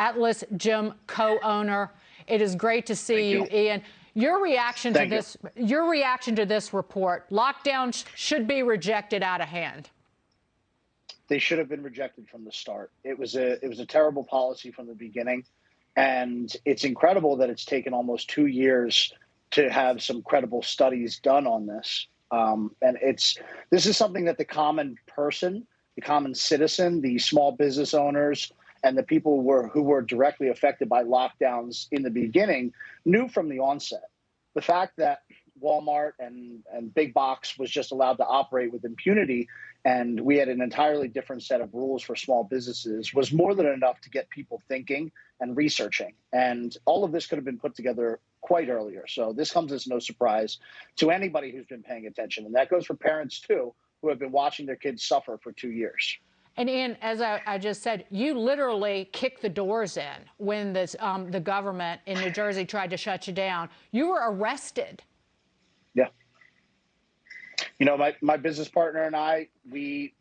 Atilis Gym co-owner. It is great to see you, Ian. Your reaction to this, your reaction to this report: lockdowns should be rejected out of hand. They should have been rejected from the start. It was a terrible policy from the beginning, and it's incredible that it's taken almost 2 years to have some credible studies done on this. And this is something that the common person, the common citizen, the small business owners, and the people who were directly affected by lockdowns in the beginning knew from the onset. The fact that Walmart and Big Box was just allowed to operate with impunity, and we had an entirely different set of rules for small businesses, was more than enough to get people thinking and researching. And all of this could have been put together quite earlier. So this comes as no surprise to anybody who's been paying attention. And that goes for parents, too, who have been watching their kids suffer for 2 years. And Ian, as I just said, you literally kicked the doors in when the government in New Jersey tried to shut you down. You were arrested. Yeah. You know, my business partner and I, we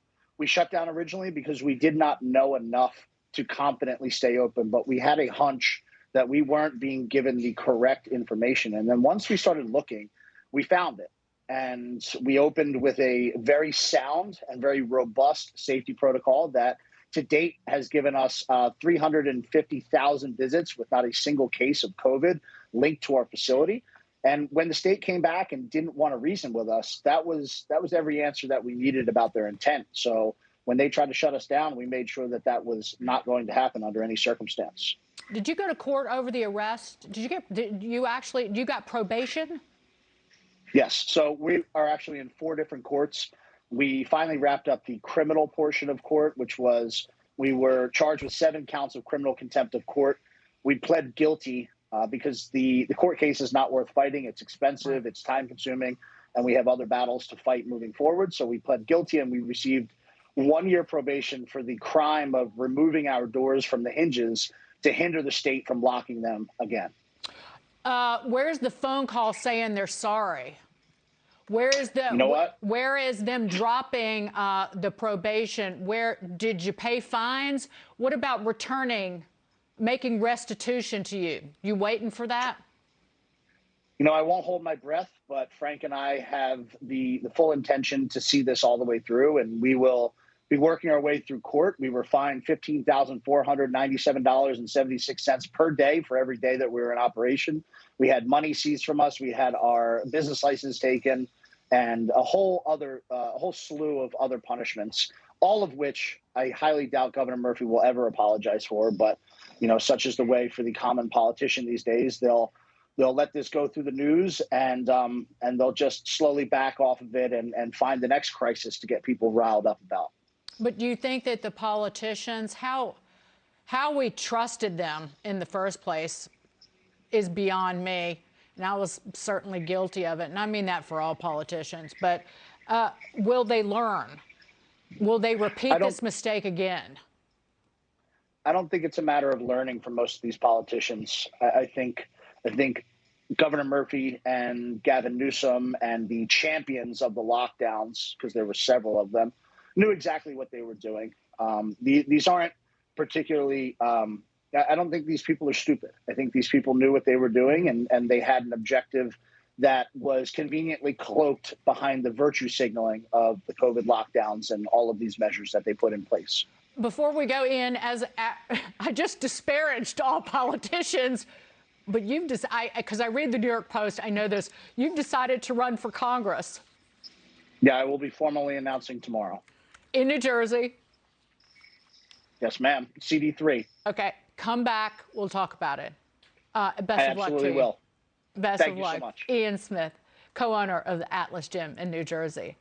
shut down originally because we did not know enough to confidently stay open, but we had a hunch that we weren't being given the correct information. And then once we started looking, we found it. And we opened with a very sound and very robust safety protocol that to date has given us 350,000 visits with not a single case of COVID linked to our facility. And when the state came back and didn't want to reason with us, that was every answer that we needed about their intent. So when they tried to shut us down, we made sure that that was not going to happen under any circumstance. Did you go to court over the arrest? Did you got probation? Yes. So we are actually in 4 different courts. We finally wrapped up the criminal portion of court, which was we were charged with 7 counts of criminal contempt of court. We pled guilty because the court case is not worth fighting. It's expensive, it's time consuming, and we have other battles to fight moving forward. So we pled guilty, and we received 1 year probation for the crime of removing our doors from the hinges to hinder the state from locking them again. Where's the phone call saying they're sorry? Where is the? You know what? Where is them dropping the probation? Where did you pay fines? What about returning, making restitution to you? You waiting for that? You know, I won't hold my breath, but Frank and I have the full intention to see this all the way through, and we will be working our way through court. We were fined $15,497.76 per day for every day that we were in operation. We had money seized from us. We had our business license taken, and a whole slew of other punishments, all of which I highly doubt Governor Murphy will ever apologize for. But, you know, such is the way for the common politician these days. They'll let this go through the news, and they'll just slowly back off of it and find the next crisis to get people riled up about. But do you think that the politicians, how we trusted them in the first place is beyond me, and I was certainly guilty of it, and I mean that for all politicians. But will they learn? Will they repeat this mistake again? I don't think it's a matter of learning from most of these politicians. I think Governor Murphy and Gavin Newsom and the champions of the lockdowns, because there were several of them, knew exactly what they were doing. These aren't particularly, I don't think these people are stupid. I think these people knew what they were doing, and they had an objective that was conveniently cloaked behind the virtue signaling of the COVID lockdowns and all of these measures that they put in place. Before we go in, I just disparaged all politicians, but because I read the New York Post, I know this, you've decided to run for Congress. Yeah, I will be formally announcing tomorrow. In New Jersey? Yes, ma'am. CD3. Okay. Come back. We'll talk about it. Best of luck to you. I absolutely will. Best of luck. Thank you so much. Ian Smith, co-owner of the Atilis Gym in New Jersey.